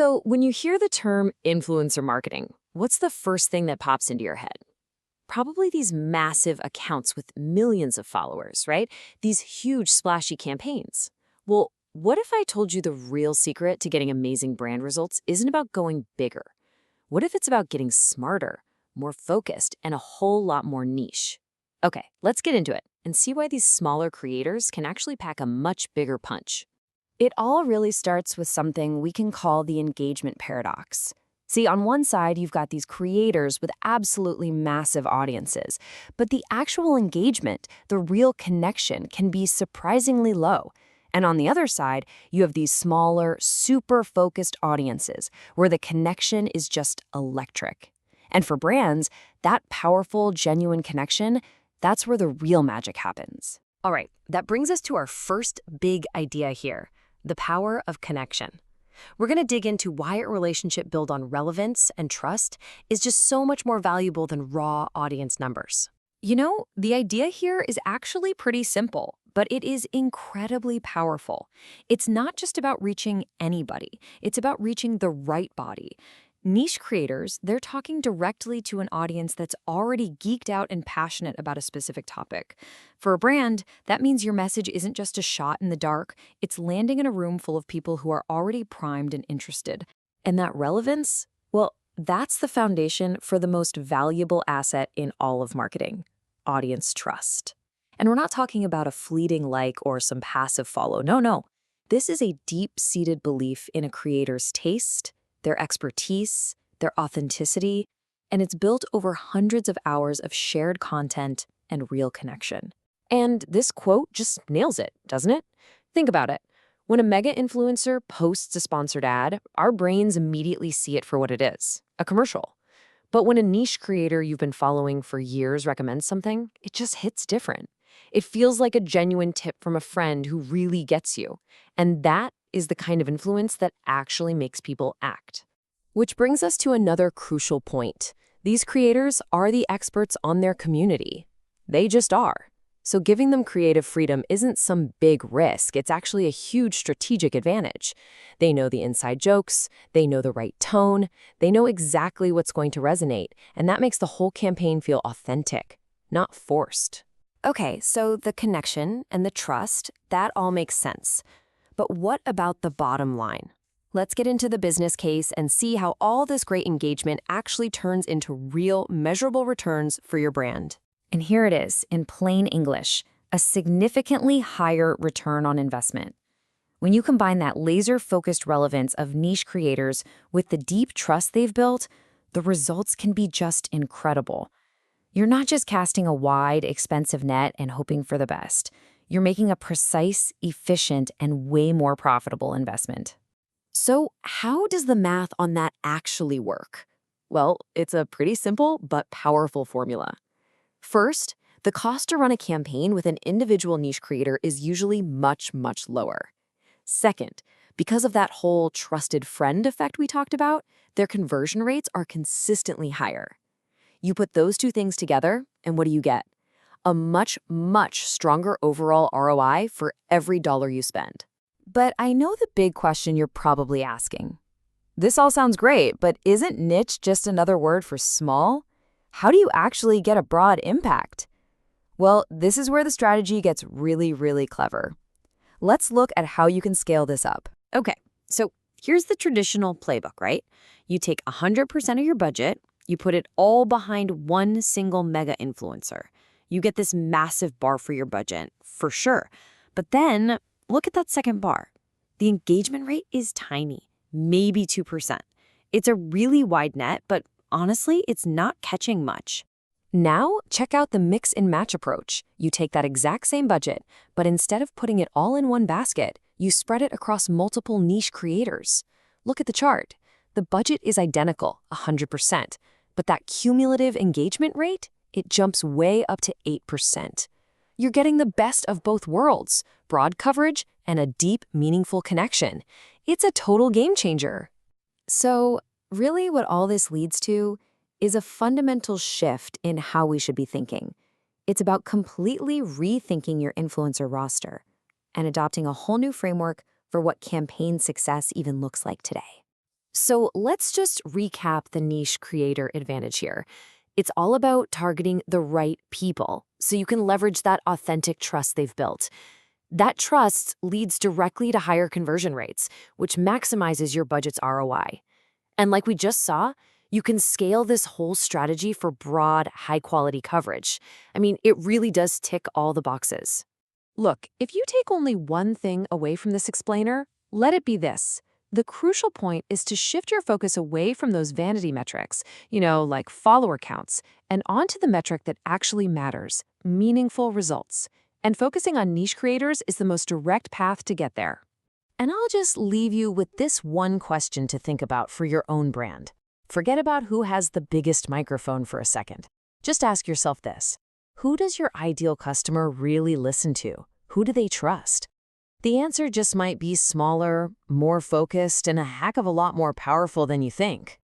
So, when you hear the term influencer marketing, what's the first thing that pops into your head? Probably these massive accounts with millions of followers, right? These huge splashy campaigns. Well, what if I told you the real secret to getting amazing brand results isn't about going bigger? What if it's about getting smarter, more focused, and a whole lot more niche? Okay, let's get into it and see why these smaller creators can actually pack a much bigger punch. It all really starts with something we can call the engagement paradox. See, on one side, you've got these creators with absolutely massive audiences, but the actual engagement, the real connection, can be surprisingly low. And on the other side, you have these smaller, super focused audiences where the connection is just electric. And for brands, that powerful, genuine connection, that's where the real magic happens. All right, that brings us to our first big idea here: the power of connection. We're going to dig into why a relationship built on relevance and trust is just so much more valuable than raw audience numbers. You know, the idea here is actually pretty simple, but it is incredibly powerful. It's not just about reaching anybody, it's about reaching the right body. Niche creators, they're talking directly to an audience that's already geeked out and passionate about a specific topic. For a brand, that means your message isn't just a shot in the dark, it's landing in a room full of people who are already primed and interested. And that relevance, well, that's the foundation for the most valuable asset in all of marketing: audience trust. And we're not talking about a fleeting like or some passive follow. No. This is a deep-seated belief in a creator's taste, their expertise, their authenticity, and it's built over hundreds of hours of shared content and real connection. And this quote just nails it, doesn't it? Think about it. When a mega influencer posts a sponsored ad, our brains immediately see it for what it is: a commercial. But when a niche creator you've been following for years recommends something, it just hits different. It feels like a genuine tip from a friend who really gets you. And that is the kind of influence that actually makes people act. Which brings us to another crucial point. These creators are the experts on their community. They just are. So giving them creative freedom isn't some big risk. It's actually a huge strategic advantage. They know the inside jokes, they know the right tone, they know exactly what's going to resonate, and that makes the whole campaign feel authentic, not forced. Okay, so the connection and the trust, that all makes sense. But what about the bottom line? Let's get into the business case and see how all this great engagement actually turns into real, measurable returns for your brand. And here it is, in plain English: a significantly higher return on investment. When you combine that laser-focused relevance of niche creators with the deep trust they've built, the results can be just incredible. You're not just casting a wide, expensive net and hoping for the best. You're making a precise, efficient, and way more profitable investment. So how does the math on that actually work? Well, it's a pretty simple but powerful formula. First, the cost to run a campaign with an individual niche creator is usually much, much lower. Second, because of that whole trusted friend effect we talked about, their conversion rates are consistently higher. You put those two things together, and what do you get? A much, much stronger overall ROI for every dollar you spend. But I know the big question you're probably asking. This all sounds great, but isn't niche just another word for small? How do you actually get a broad impact? Well, this is where the strategy gets really, really clever. Let's look at how you can scale this up. Okay, so here's the traditional playbook, right? You take 100% of your budget, you put it all behind one single mega influencer. You get this massive bar for your budget, for sure. But then, look at that second bar. The engagement rate is tiny, maybe 2%. It's a really wide net, but honestly, it's not catching much. Now, check out the mix and match approach. You take that exact same budget, but instead of putting it all in one basket, you spread it across multiple niche creators. Look at the chart. The budget is identical, 100%, but that cumulative engagement rate, it jumps way up to 8%. You're getting the best of both worlds: broad coverage and a deep, meaningful connection. It's a total game changer. So, really what all this leads to is a fundamental shift in how we should be thinking. It's about completely rethinking your influencer roster and adopting a whole new framework for what campaign success even looks like today. So let's just recap the niche creator advantage here. It's all about targeting the right people so you can leverage that authentic trust they've built. That trust leads directly to higher conversion rates, which maximizes your budget's ROI. And like we just saw, you can scale this whole strategy for broad, high-quality coverage. I mean, it really does tick all the boxes. Look, if you take only one thing away from this explainer, let it be this. The crucial point is to shift your focus away from those vanity metrics, like follower counts, and onto the metric that actually matters, meaningful results. And focusing on niche creators is the most direct path to get there. And I'll just leave you with this one question to think about for your own brand. Forget about who has the biggest microphone for a second. Just ask yourself this: who does your ideal customer really listen to? Who do they trust? The answer just might be smaller, more focused, and a heck of a lot more powerful than you think.